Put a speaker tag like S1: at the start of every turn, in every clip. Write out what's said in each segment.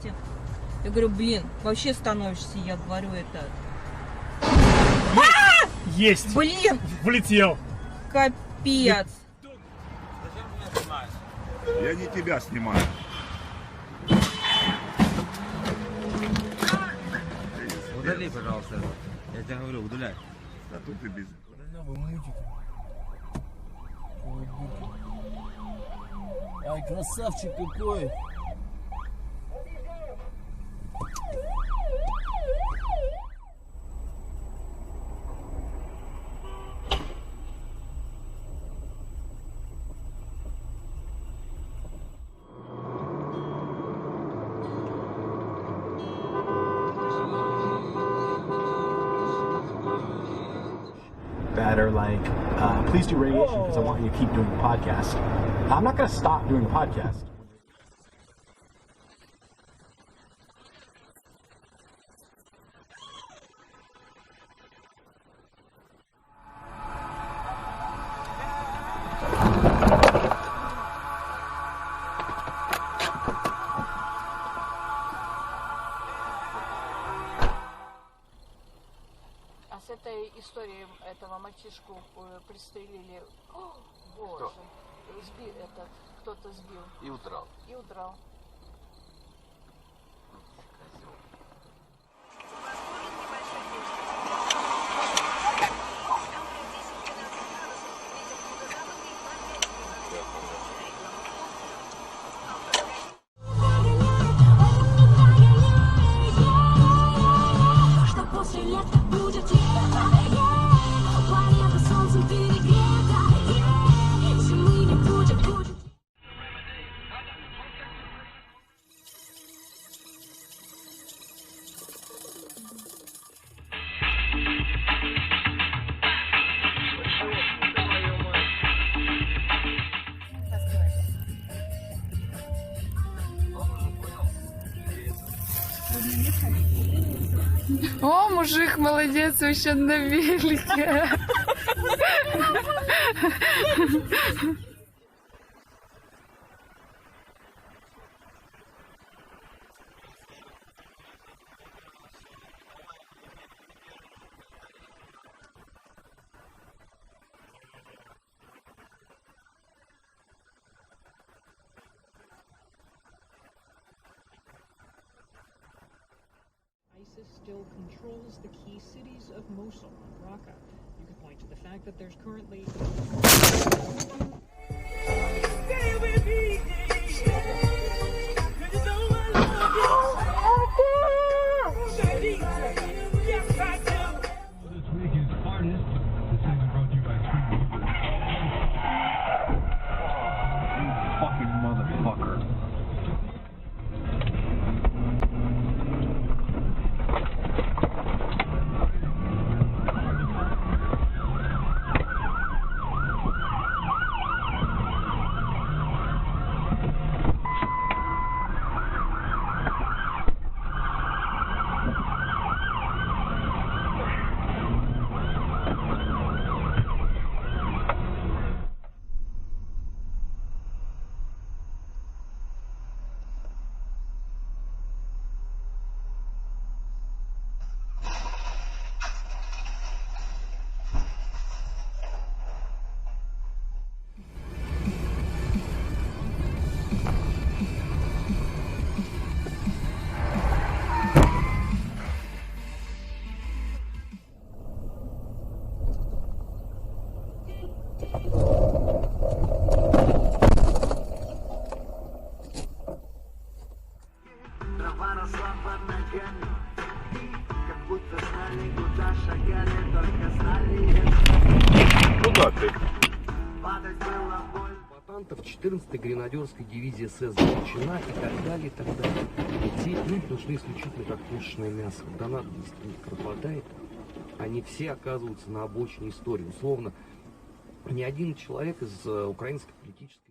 S1: месте. Я говорю, блин, вообще становишься, я говорю, это...
S2: Есть!
S1: Блин!
S2: Влетел!
S1: Капец!
S3: Я не тебя снимаю.
S4: Удали, пожалуйста. Я тебе говорю, удаляй.
S3: А тут ты без...
S5: Ай, красавчик какой!
S6: That are like, please do radiation because I want you to keep doing the podcast. I'm not going to stop doing the podcast.
S7: А с этой историей этого мальчишку пристрелили. О, боже. Кто-то сбил.
S4: И удрал.
S7: И удрал.
S8: О, мужик, молодец, еще на велике.
S9: ISIS still controls the key cities of Mosul and Raqqa. You could point to the fact that there's currently... Stay with me! Yes, I do!
S2: This weekend's artist. This segment brought to you by Tweet. You fucking motherfucker.
S3: Куда ты?
S5: Батантов 14-й гренадерской дивизии СС заключена и так далее, и так далее. Эти люди нужны исключительно как пушечное мясо. Когда надобность пропадает, они все оказываются на обочине истории. Условно, ни один человек из украинской политической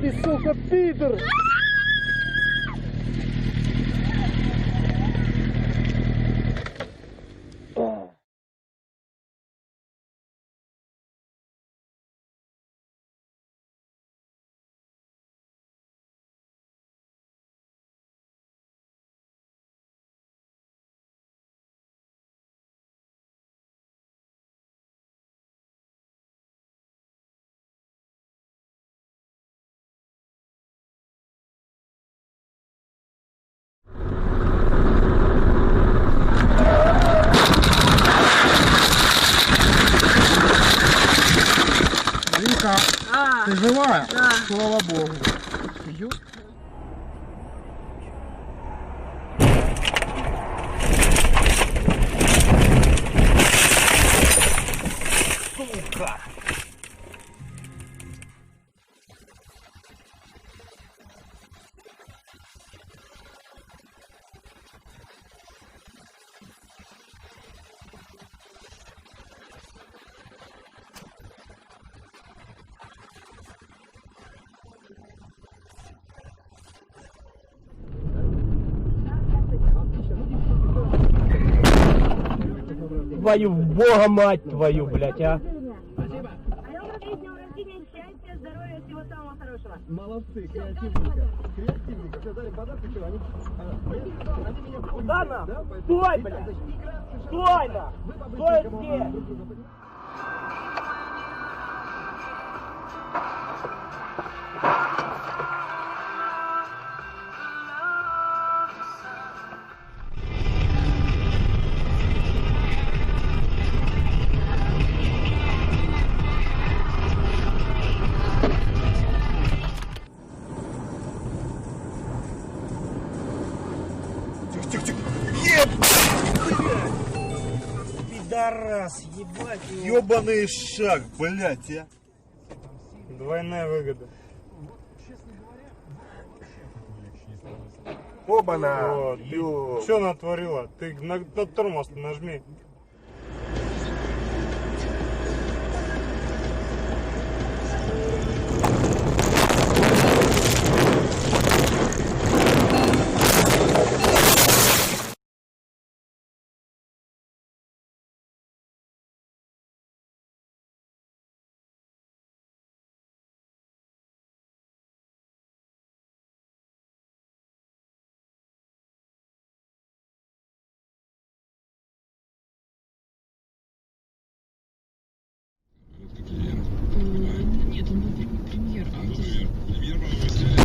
S6: ты, сука, пидор!
S1: Вика,
S6: Ты живая?
S1: да.
S6: Слава богу. Твою в бога мать твою, блядь, а! Молодцы, креативненько. Креативненько. Все дали подарки, что они меня... Куда нам? Стой, блядь! Стой, на! Стой здесь! Пидорас, ебать его.
S3: Ёбаный шаг, блядь, а.
S6: Двойная выгода.
S3: Оба-на.
S6: Вот, ты что натворила? Ты на тормоз нажми.
S9: Нет, он был премьер.
S2: Премьер, по-моему, сняли.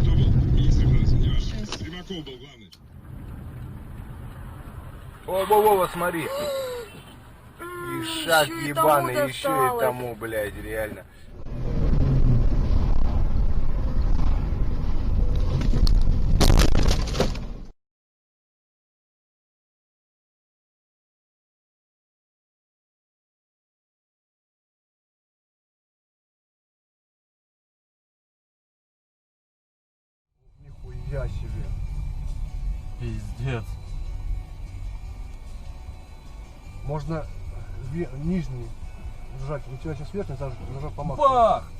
S2: Кто был? Министр финансов, не важно. Примаков был главный.
S3: Во-во-во, смотри. И шаг ебаный, еще и тому, блядь, реально.
S6: Нихуя себе.
S4: Пиздец.
S6: Можно нижний сжать. У тебя сейчас верхний зажат по максимуму.
S4: Бах!